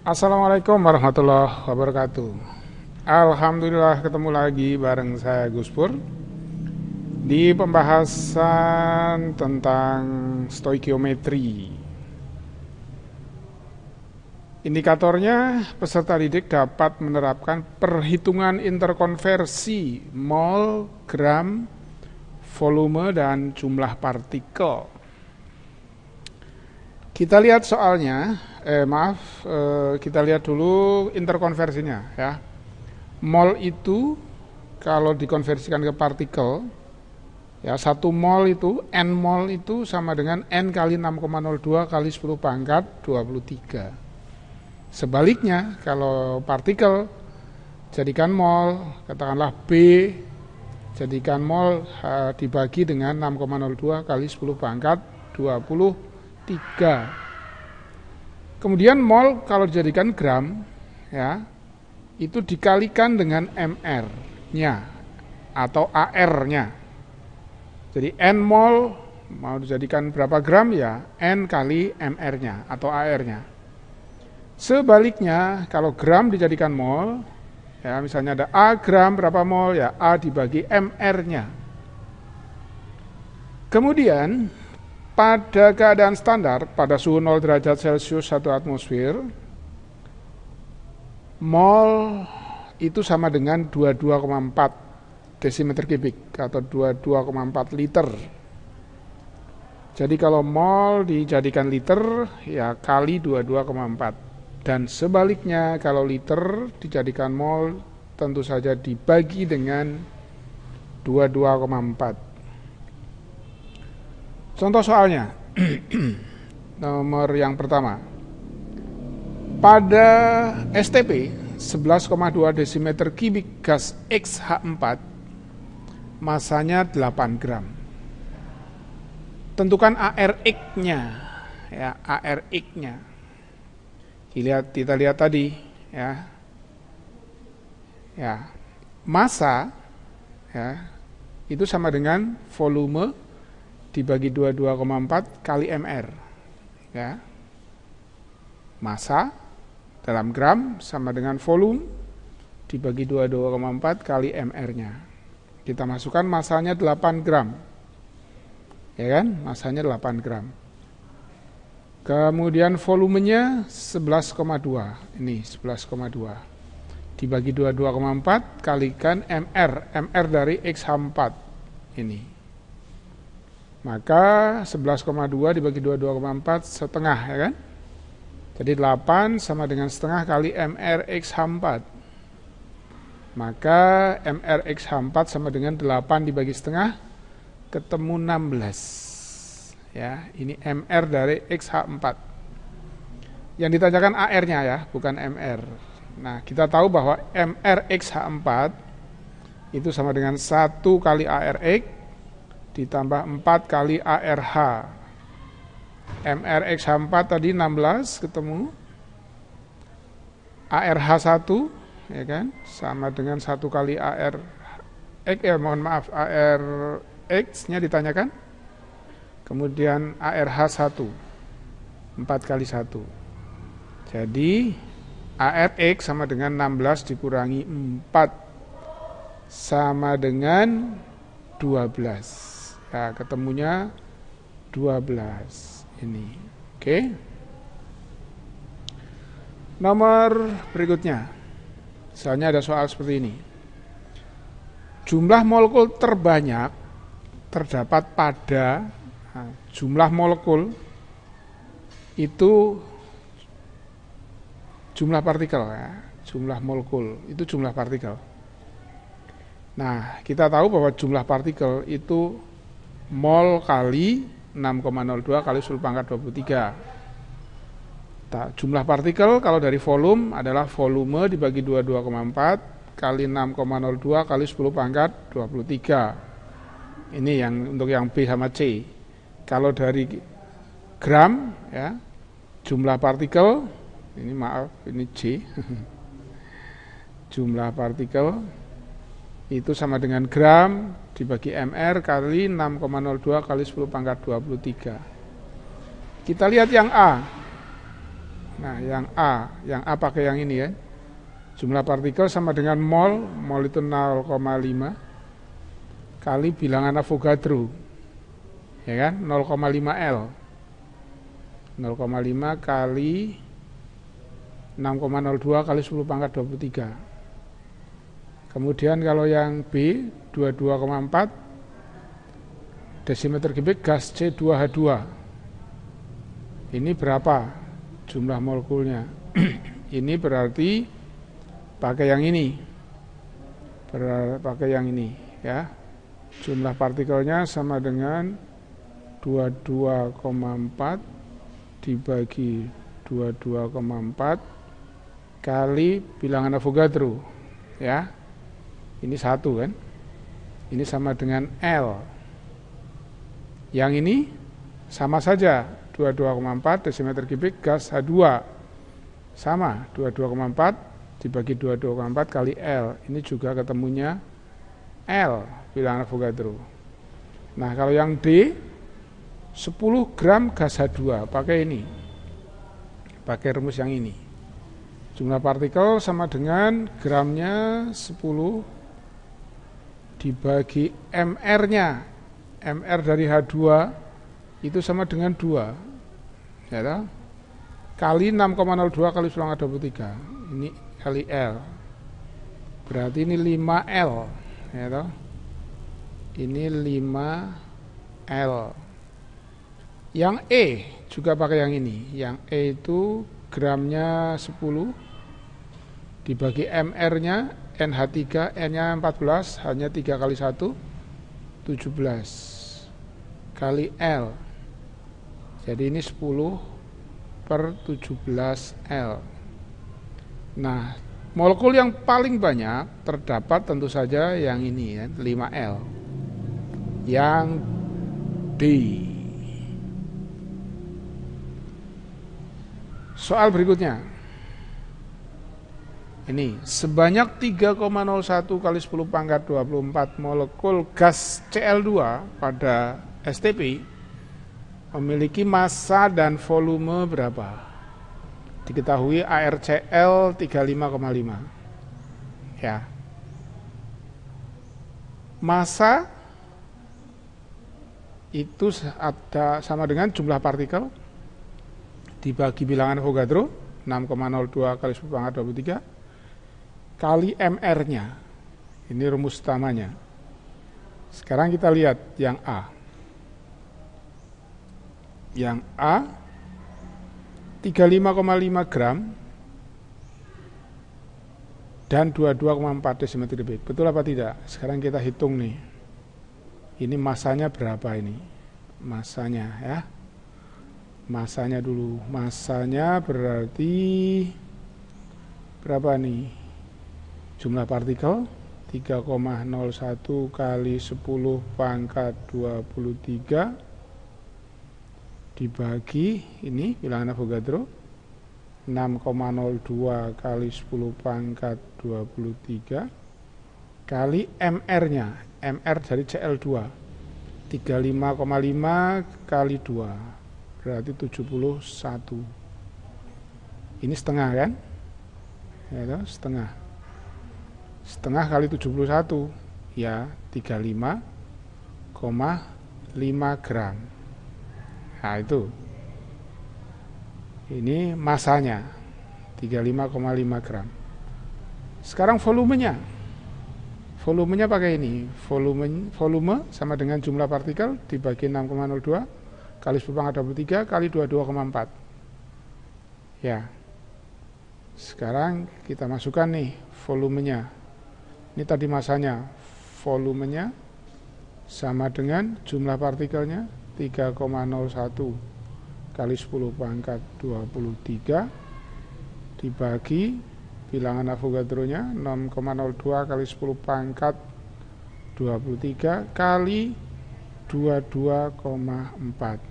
Assalamualaikum warahmatullahi wabarakatuh. Alhamdulillah ketemu lagi bareng saya Gus Pur di pembahasan tentang stoikiometri. Indikatornya, peserta didik dapat menerapkan perhitungan interkonversi mol, gram, volume, dan jumlah partikel. Kita lihat soalnya, kita lihat dulu interkonversinya ya. Mol itu kalau dikonversikan ke partikel, ya 1 mol itu, N mol itu sama dengan N kali 6,02 kali 10 pangkat 23. Sebaliknya, kalau partikel, jadikan mol, katakanlah B, jadikan mol dibagi dengan 6,02 kali 10 pangkat 23. Kemudian mol kalau dijadikan gram, ya, itu dikalikan dengan mr-nya atau ar-nya. Jadi n mol mau dijadikan berapa gram ya n kali mr-nya atau ar-nya. Sebaliknya kalau gram dijadikan mol, ya misalnya ada a gram berapa mol ya a dibagi mr-nya. Kemudian pada keadaan standar, pada suhu 0 derajat Celcius 1 atmosfer, mol itu sama dengan 22,4 desimeter kubik atau 22,4 liter. Jadi kalau mol dijadikan liter, ya kali 22,4. Dan sebaliknya kalau liter dijadikan mol, tentu saja dibagi dengan 22,4. Contoh soalnya, nomor yang pertama, pada STP 11,2 desimeter kubik gas XH4, masanya 8 gram. Tentukan ARX-nya, ya ARX-nya. Kita lihat tadi, ya massa, ya itu sama dengan volume dibagi 22,4 kali mr, ya. Massa dalam gram sama dengan volume dibagi 22,4 kali mr-nya. Kita masukkan massanya 8 gram, ya kan, massanya 8 gram. Kemudian volumenya 11,2, ini 11,2 dibagi 22,4 kalikan mr dari X4 ini. Maka 11,2 dibagi 22,4 setengah, ya kan? Jadi 8 sama dengan setengah kali mrx4. Maka mrx4 sama dengan 8 dibagi setengah, ketemu 16. Ya, ini mr dari x4. Yang ditanyakan ar-nya ya, bukan mr. Nah, kita tahu bahwa mrx4 itu sama dengan 1 kali arx ditambah 4 kali ARH. MRX4 tadi 16 ketemu. ARH 1 ya kan sama dengan 1 kali ARX ARX-nya ditanyakan. Kemudian ARH 1 4 kali 1. Jadi ARX sama dengan 16 dikurangi 4 sama dengan 12. Nah, ketemunya 12 ini. Oke. Nomor berikutnya. Misalnya ada soal seperti ini. Jumlah molekul terbanyak terdapat pada jumlah molekul itu jumlah partikel ya. Jumlah molekul itu jumlah partikel. Nah, kita tahu bahwa jumlah partikel itu mol kali 6,02 kali 10 pangkat 23. Jumlah partikel kalau dari volume adalah volume dibagi 22,4 kali 6,02 kali 10 pangkat 23. Ini yang untuk yang B sama C. Kalau dari gram ya, jumlah partikel ini C. Jumlah partikel itu sama dengan gram dibagi mr kali 6,02 kali 10 pangkat 23. Kita lihat yang A. Nah, yang A pakai yang ini ya. Jumlah partikel sama dengan mol itu 0,5 kali bilangan Avogadro. Ya kan? 0,5 L. 0,5 kali 6,02 kali 10 pangkat 23. Kemudian kalau yang B 22,4 desimeter kubik gas C2H2. Ini berapa jumlah molekulnya? Ini berarti pakai yang ini. Pakai yang ini ya. Jumlah partikelnya sama dengan 22,4 dibagi 22,4 kali bilangan Avogadro ya. Ini 1 kan. Ini sama dengan L. Yang ini sama saja 22,4 desimeter kubik gas H2. Sama 22,4 dibagi 22,4 kali L. Ini juga ketemunya L bilangan Avogadro. Nah, kalau yang D 10 gram gas H2 pakai ini. Pakai rumus yang ini. Jumlah partikel sama dengan gramnya 10 dibagi MR-nya. MR dari H2 itu sama dengan 2. Ya toh? Kali 6,02 kali 10⁻23. Ini kali L. Berarti ini 5L. Ya toh? Ini 5L. Yang E juga pakai yang ini. Yang E itu gramnya 10 dibagi MR-nya NH3, N-nya 14, hanya 3 kali 1 17 kali L. Jadi ini 10/17 L. Nah, molekul yang paling banyak terdapat tentu saja yang ini ya, 5L. Yang D. Soal berikutnya. Ini sebanyak 3,01 kali 10 pangkat 24 molekul gas Cl2 pada STP memiliki massa dan volume berapa? Diketahui ArCl 35,5. Ya. Massa itu ada sama dengan jumlah partikel dibagi bilangan Avogadro 6,02 kali 10 pangkat 23 kali MR-nya. Ini rumus utamanya. Sekarang kita lihat yang A. Yang A 35,5 gram dan 22,4 desimeter kubik. Betul apa tidak? Sekarang kita hitung nih. Ini masanya berapa ini? Masanya ya. Masanya dulu. Masanya berarti berapa nih? Jumlah partikel 3,01 kali 10 pangkat 23 dibagi ini bilangan Avogadro 6,02 kali 10 pangkat 23 kali MR-nya. MR dari Cl2 35,5 kali 2 berarti 71. Ini setengah kan? Ya, setengah. Setengah kali 71 ya 35,5 gram. Nah itu. Ini masanya 35,5 gram. Sekarang volumenya. Volumenya pakai ini. Volume sama dengan jumlah partikel dibagi 6,02 kali 10 pangkat 23 kali 22,4. Ya. Sekarang kita masukkan nih volumenya. Ini tadi masanya, volumenya sama dengan jumlah partikelnya 3,01 kali 10 pangkat 23 dibagi bilangan Avogadro-nya 6,02 kali 10 pangkat 23 kali 22,4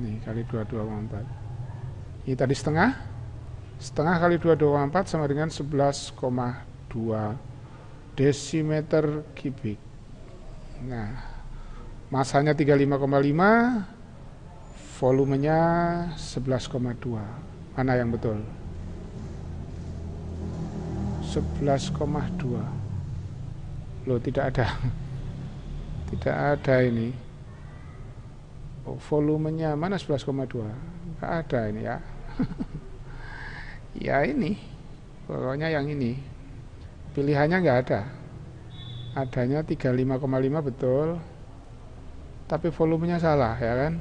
nih, kali 22,4. Ini tadi setengah kali 22,4 sama dengan 11,2 desimeter kubik. Nah, masanya 35,5, volumenya 11,2. Mana yang betul? 11,2. Loh, tidak ada. Tidak ada ini. Oh, volumenya mana 11,2? Enggak ada ini ya. Ya ini. Pokoknya yang ini. Pilihannya enggak ada. Adanya 35,5 betul. Tapi volumenya salah ya kan?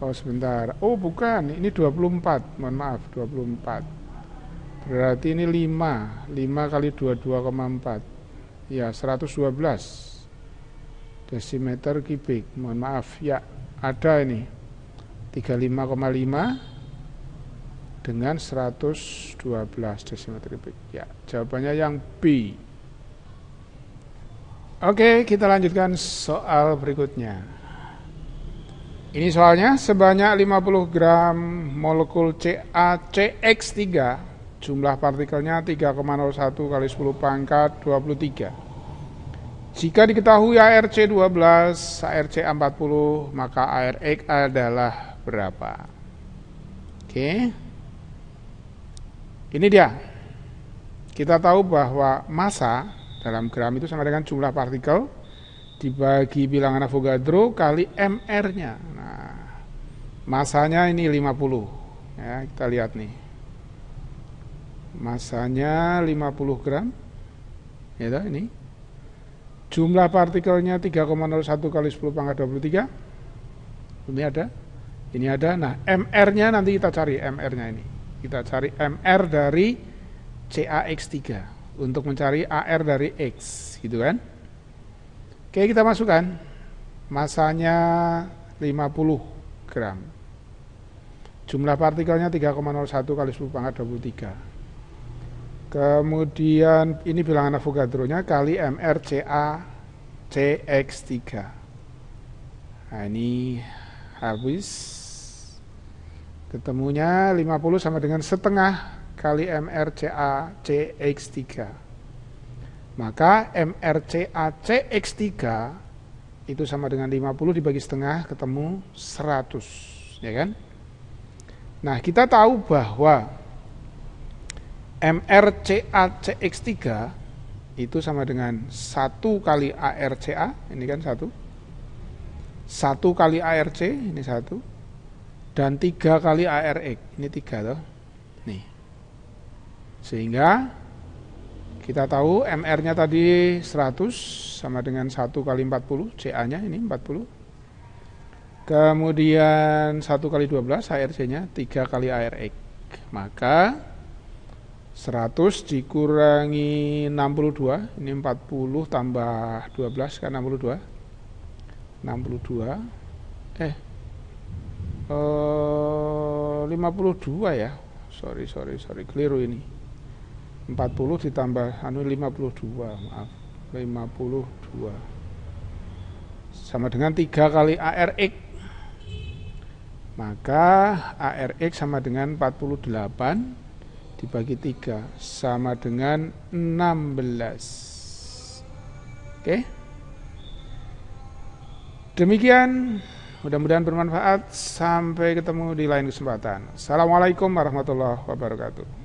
Oh sebentar. Oh bukan, ini 24. Mohon maaf, 24. Berarti ini 5 kali 22,4. Ya, 112 desimeter kubik. Mohon maaf, ya ada ini 35,5 dengan 112 desimeter kubik. Ya, jawabannya yang B. Oke, kita lanjutkan soal berikutnya. Ini soalnya sebanyak 50 gram molekul CaCX3, jumlah partikelnya 3,01 kali 10 pangkat 23. Jika diketahui ARC 12, ARC 40, maka ARX adalah berapa? Oke. Ini dia. Kita tahu bahwa massa dalam gram itu sama dengan jumlah partikel dibagi bilangan Avogadro kali MR-nya. Nah, masanya ini 50. Ya, kita lihat nih. Masanya 50 gram. Ya, ini. Jumlah partikelnya 3,01 kali 10 pangkat 23. Ini ada. Ini ada. Nah, MR-nya nanti kita cari MR-nya ini. Kita cari MR dari CaX3 untuk mencari AR dari X, gitu kan? Oke, kita masukkan. Masanya 50 gram. Jumlah partikelnya 3,01 kali 10 pangkat 23. Kemudian ini bilangan Avogadro-nya kali MRCaCX3. Nah, ini habis. Ketemunya 50 sama dengan setengah kali MRCaCX3. Maka MRCaCX3 itu sama dengan 50 dibagi setengah ketemu 100, ya kan? Nah, kita tahu bahwa MRCaCX3 itu sama dengan 1 kali ARCA, ini kan 1. 1 kali ARC, ini 1. Dan 3 kali ARX, ini 3 toh. Nih. Sehingga kita tahu MR-nya tadi 100 sama dengan 1 kali 40, CA-nya ini 40. Kemudian 1 kali 12 ARC-nya 3 kali ARX. Maka 100 dikurangi 62, ini 40 tambah 12 kan 62. 52 ya. Sorry, keliru ini. 40 ditambah 52, maaf. 52. Sama dengan 3 kali ARX. Maka ARX sama dengan 48 dibagi 3 sama dengan 16. Oke. Demikian, mudah-mudahan bermanfaat. Sampai ketemu di lain kesempatan. Assalamualaikum warahmatullahi wabarakatuh.